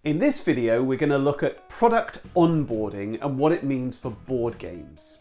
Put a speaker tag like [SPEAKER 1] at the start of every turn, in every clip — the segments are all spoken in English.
[SPEAKER 1] In this video, we're going to look at product onboarding and what it means for board games.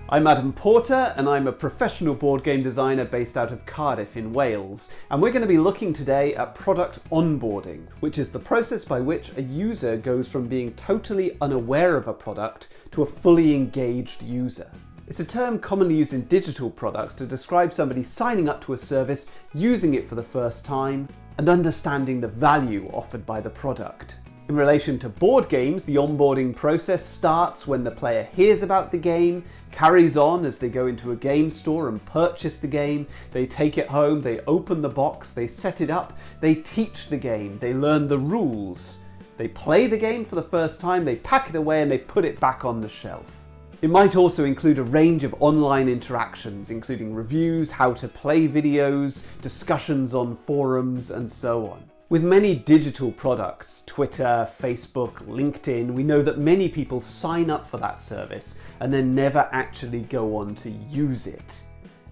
[SPEAKER 1] I'm Adam Porter and I'm a professional board game designer based out of Cardiff in Wales, and we're going to be looking today at product onboarding, which is the process by which a user goes from being totally unaware of a product to a fully engaged user. It's a term commonly used in digital products to describe somebody signing up to a service, using it for the first time, and understanding the value offered by the product. In relation to board games, the onboarding process starts when the player hears about the game, carries on as they go into a game store and purchase the game, they take it home, they open the box, they set it up, they teach the game, they learn the rules, they play the game for the first time, they pack it away and they put it back on the shelf. It might also include a range of online interactions, including reviews, how to play videos, discussions on forums, and so on. With many digital products, Twitter, Facebook, LinkedIn, we know that many people sign up for that service and then never actually go on to use it.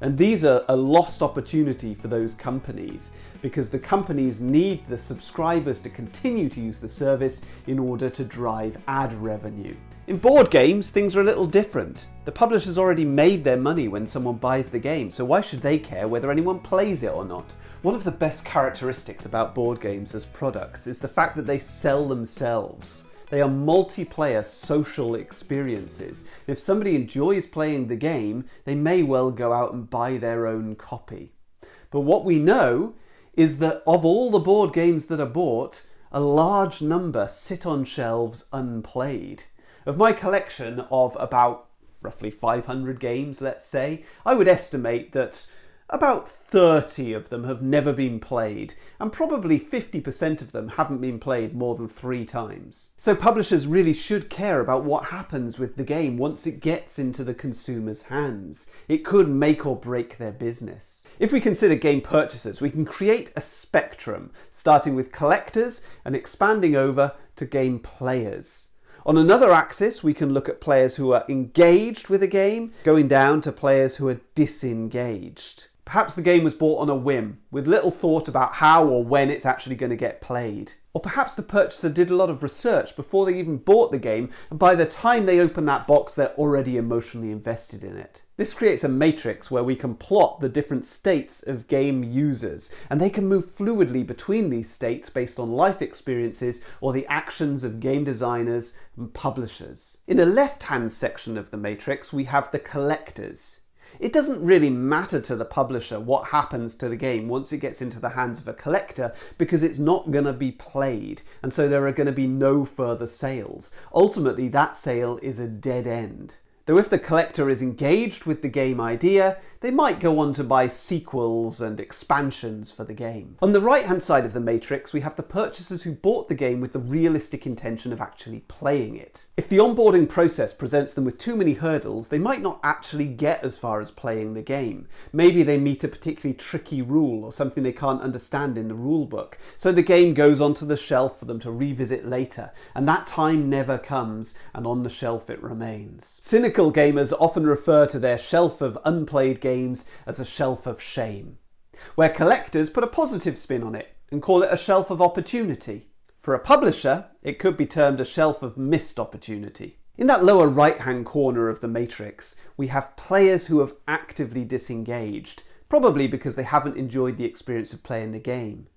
[SPEAKER 1] And these are a lost opportunity for those companies because the companies need the subscribers to continue to use the service in order to drive ad revenue. In board games, things are a little different. The publisher's already made their money when someone buys the game, so why should they care whether anyone plays it or not? One of the best characteristics about board games as products is the fact that they sell themselves. They are multiplayer social experiences. If somebody enjoys playing the game, they may well go out and buy their own copy. But what we know is that of all the board games that are bought, a large number sit on shelves unplayed. Of my collection of about roughly 500 games, let's say, I would estimate that about 30 of them have never been played, and probably 50% of them haven't been played more than 3 times. So publishers really should care about what happens with the game once it gets into the consumer's hands. It could make or break their business. If we consider game purchasers, we can create a spectrum, starting with collectors and expanding over to game players. On another axis, we can look at players who are engaged with a game, going down to players who are disengaged. Perhaps the game was bought on a whim, with little thought about how or when it's actually going to get played. Or perhaps the purchaser did a lot of research before they even bought the game, and by the time they open that box, they're already emotionally invested in it. This creates a matrix where we can plot the different states of game users, and they can move fluidly between these states based on life experiences or the actions of game designers and publishers. In the left-hand section of the matrix, we have the collectors. It doesn't really matter to the publisher what happens to the game once it gets into the hands of a collector because it's not going to be played, and so there are going to be no further sales. Ultimately, that sale is a dead end. Though if the collector is engaged with the game idea, they might go on to buy sequels and expansions for the game. On the right-hand side of the matrix, we have the purchasers who bought the game with the realistic intention of actually playing it. If the onboarding process presents them with too many hurdles, they might not actually get as far as playing the game. Maybe they meet a particularly tricky rule or something they can't understand in the rulebook, so the game goes onto the shelf for them to revisit later, and that time never comes, and on the shelf it remains. Cynical gamers often refer to their shelf of unplayed games as a shelf of shame, where collectors put a positive spin on it and call it a shelf of opportunity. For a publisher, it could be termed a shelf of missed opportunity. In that lower right-hand corner of the matrix, we have players who have actively disengaged, probably because they haven't enjoyed the experience of playing the game.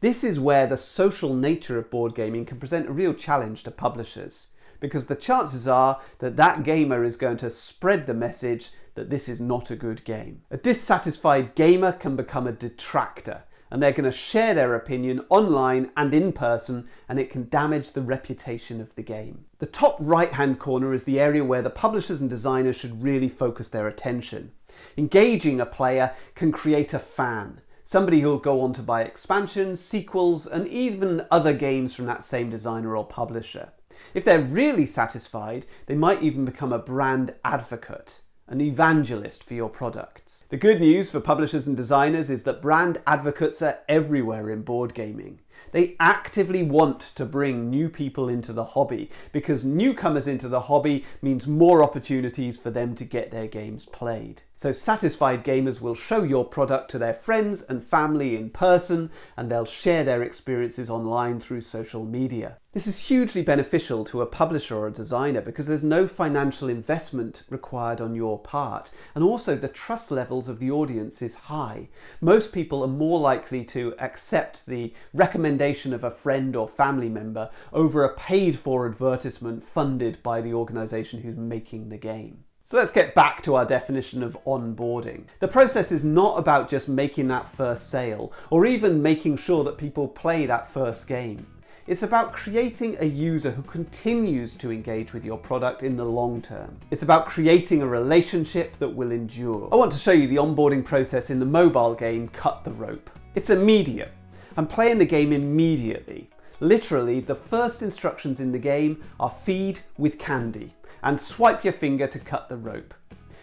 [SPEAKER 1] This is where the social nature of board gaming can present a real challenge to publishers, because the chances are that that gamer is going to spread the message that this is not a good game. A dissatisfied gamer can become a detractor, and they're going to share their opinion online and in person, and it can damage the reputation of the game. The top right-hand corner is the area where the publishers and designers should really focus their attention. Engaging a player can create a fan, somebody who'll go on to buy expansions, sequels, and even other games from that same designer or publisher. If they're really satisfied, they might even become a brand advocate, an evangelist for your products. The good news for publishers and designers is that brand advocates are everywhere in board gaming. They actively want to bring new people into the hobby because newcomers into the hobby means more opportunities for them to get their games played. So satisfied gamers will show your product to their friends and family in person, and they'll share their experiences online through social media. This is hugely beneficial to a publisher or a designer because there's no financial investment required on your part, and also the trust levels of the audience is high. Most people are more likely to accept the recommendation of a friend or family member over a paid-for advertisement funded by the organisation who's making the game. So let's get back to our definition of onboarding. The process is not about just making that first sale or even making sure that people play that first game. It's about creating a user who continues to engage with your product in the long term. It's about creating a relationship that will endure. I want to show you the onboarding process in the mobile game Cut the Rope. It's immediate. I'm playing the game immediately. Literally, the first instructions in the game are feed with candy and swipe your finger to cut the rope.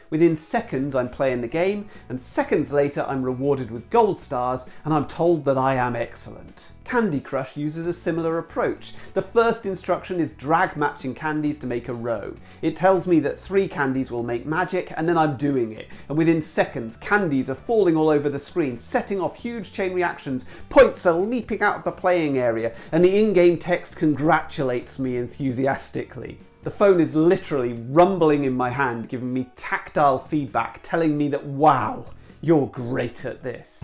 [SPEAKER 1] Within seconds I'm playing the game, and seconds later I'm rewarded with gold stars and I'm told that I am excellent. Candy Crush uses a similar approach. The first instruction is drag matching candies to make a row. It tells me that 3 candies will make magic, and then I'm doing it. And within seconds, candies are falling all over the screen, setting off huge chain reactions, points are leaping out of the playing area, and the in-game text congratulates me enthusiastically. The phone is literally rumbling in my hand, giving me tactile feedback, telling me that, wow, you're great at this.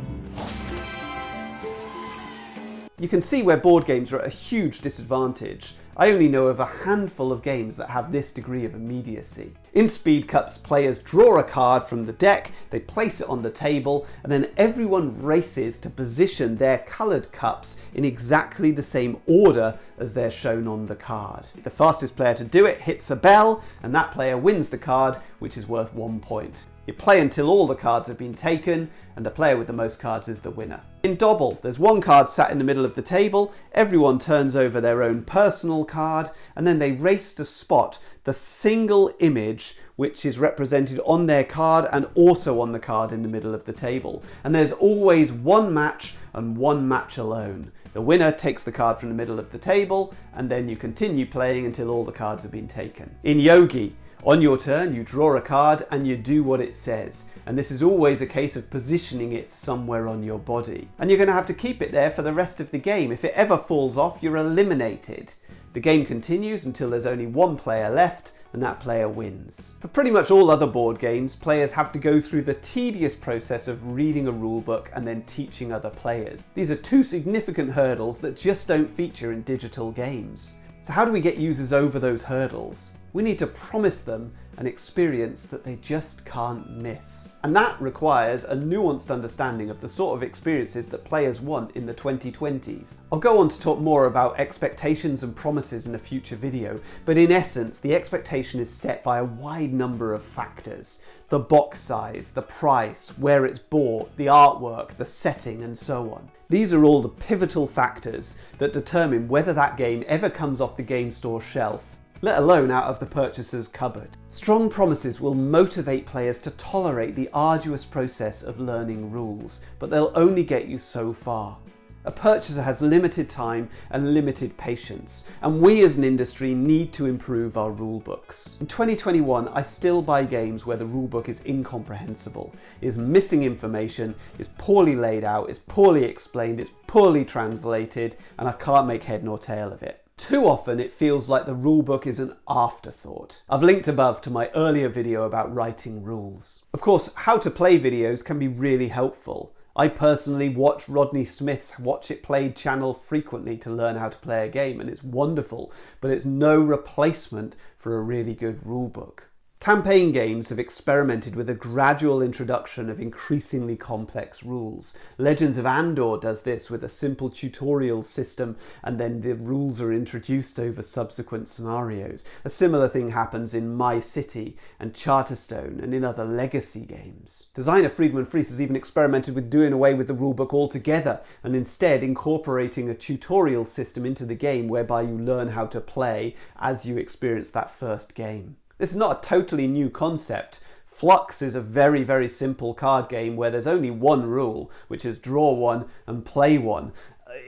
[SPEAKER 1] You can see where board games are at a huge disadvantage. I only know of a handful of games that have this degree of immediacy. In Speed Cups, players draw a card from the deck, they place it on the table, and then everyone races to position their coloured cups in exactly the same order as they're shown on the card. The fastest player to do it hits a bell, and that player wins the card, which is worth 1 point. You play until all the cards have been taken, and the player with the most cards is the winner. In Dobble, there's 1 card sat in the middle of the table, everyone turns over their own personal card, and then they race to spot the single image which is represented on their card and also on the card in the middle of the table. And there's always 1 match and 1 match alone. The winner takes the card from the middle of the table, and then you continue playing until all the cards have been taken. In Yogi, on your turn, you draw a card and you do what it says. And this is always a case of positioning it somewhere on your body. And you're going to have to keep it there for the rest of the game. If it ever falls off, you're eliminated. The game continues until there's only 1 player left, and that player wins. For pretty much all other board games, players have to go through the tedious process of reading a rulebook and then teaching other players. These are 2 significant hurdles that just don't feature in digital games. So how do we get users over those hurdles? We need to promise them an experience that they just can't miss. And that requires a nuanced understanding of the sort of experiences that players want in the 2020s. I'll go on to talk more about expectations and promises in a future video, but in essence, the expectation is set by a wide number of factors. The box size, the price, where it's bought, the artwork, the setting, and so on. These are all the pivotal factors that determine whether that game ever comes off the game store shelf, let alone out of the purchaser's cupboard. Strong promises will motivate players to tolerate the arduous process of learning rules, but they'll only get you so far. A purchaser has limited time and limited patience, and we as an industry need to improve our rulebooks. In 2021, I still buy games where the rulebook is incomprehensible, is missing information, is poorly laid out, is poorly explained, is poorly translated, and I can't make head nor tail of it. Too often it feels like the rulebook is an afterthought. I've linked above to my earlier video about writing rules. Of course, how to play videos can be really helpful. I personally watch Rodney Smith's Watch It Played channel frequently to learn how to play a game, and it's wonderful, but it's no replacement for a really good rulebook. Campaign games have experimented with a gradual introduction of increasingly complex rules. Legends of Andor does this with a simple tutorial system, and then the rules are introduced over subsequent scenarios. A similar thing happens in My City and Charterstone and in other legacy games. Designer Friedman Fries has even experimented with doing away with the rulebook altogether and instead incorporating a tutorial system into the game whereby you learn how to play as you experience that first game. This is not a totally new concept. Flux is a very, very simple card game where there's only 1 rule, which is draw 1 and play 1.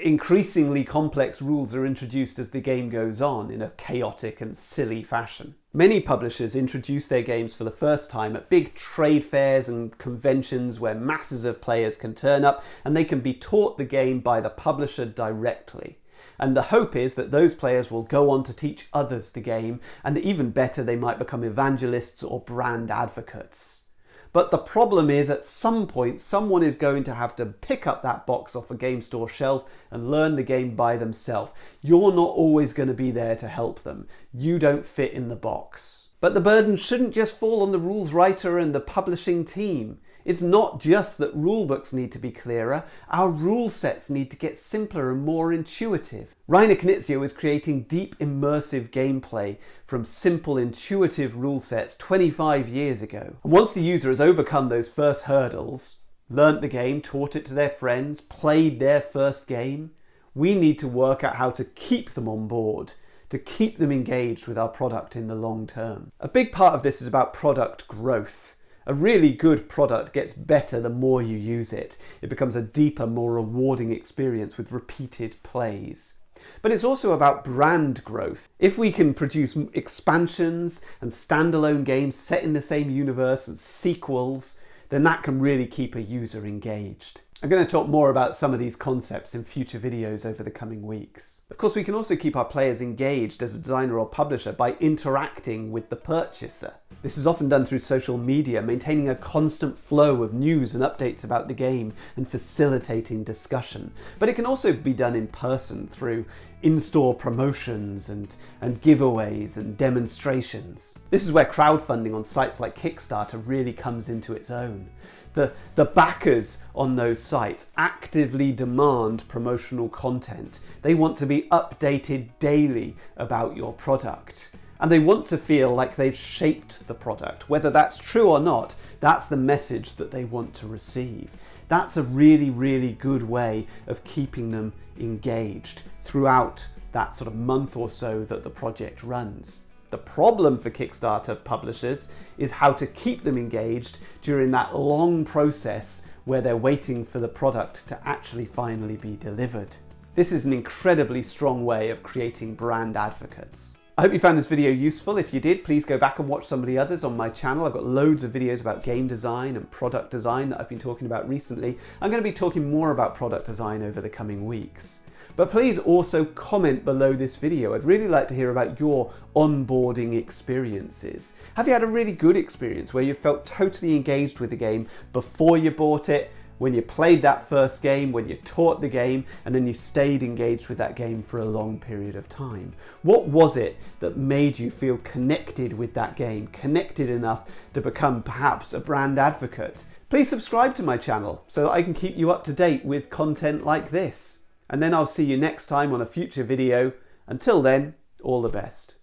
[SPEAKER 1] increasingly complex rules are introduced as the game goes on in a chaotic and silly fashion. Many publishers introduce their games for the first time at big trade fairs and conventions where masses of players can turn up and they can be taught the game by the publisher directly. And the hope is that those players will go on to teach others the game, and even better, they might become evangelists or brand advocates. But the problem is, at some point, someone is going to have to pick up that box off a game store shelf and learn the game by themselves. You're not always going to be there to help them. You don't fit in the box. But the burden shouldn't just fall on the rules writer and the publishing team. It's not just that rulebooks need to be clearer, our rule sets need to get simpler and more intuitive. Reiner Knizia was creating deep immersive gameplay from simple intuitive rule sets 25 years ago. And once the user has overcome those first hurdles, learnt the game, taught it to their friends, played their first game, we need to work out how to keep them on board, to keep them engaged with our product in the long term. A big part of this is about product growth. A really good product gets better the more you use it. It becomes a deeper, more rewarding experience with repeated plays. But it's also about brand growth. If we can produce expansions and standalone games set in the same universe and sequels, then that can really keep a user engaged. I'm going to talk more about some of these concepts in future videos over the coming weeks. Of course, we can also keep our players engaged as a designer or publisher by interacting with the purchaser. This is often done through social media, maintaining a constant flow of news and updates about the game and facilitating discussion. But it can also be done in person through in-store promotions and giveaways and demonstrations. This is where crowdfunding on sites like Kickstarter really comes into its own. The backers on those sites actively demand promotional content. They want to be updated daily about your product. And they want to feel like they've shaped the product. Whether that's true or not, that's the message that they want to receive. That's a really, really good way of keeping them engaged throughout that sort of month or so that the project runs. The problem for Kickstarter publishers is how to keep them engaged during that long process where they're waiting for the product to actually finally be delivered. This is an incredibly strong way of creating brand advocates. I hope you found this video useful. If you did, please go back and watch some of the others on my channel. I've got loads of videos about game design and product design that I've been talking about recently. I'm going to be talking more about product design over the coming weeks. But please also comment below this video. I'd really like to hear about your onboarding experiences. Have you had a really good experience where you felt totally engaged with the game before you bought it, when you played that first game, when you taught the game, and then you stayed engaged with that game for a long period of time? What was it that made you feel connected with that game, connected enough to become perhaps a brand advocate? Please subscribe to my channel so that I can keep you up to date with content like this. And then I'll see you next time on a future video. Until then, all the best.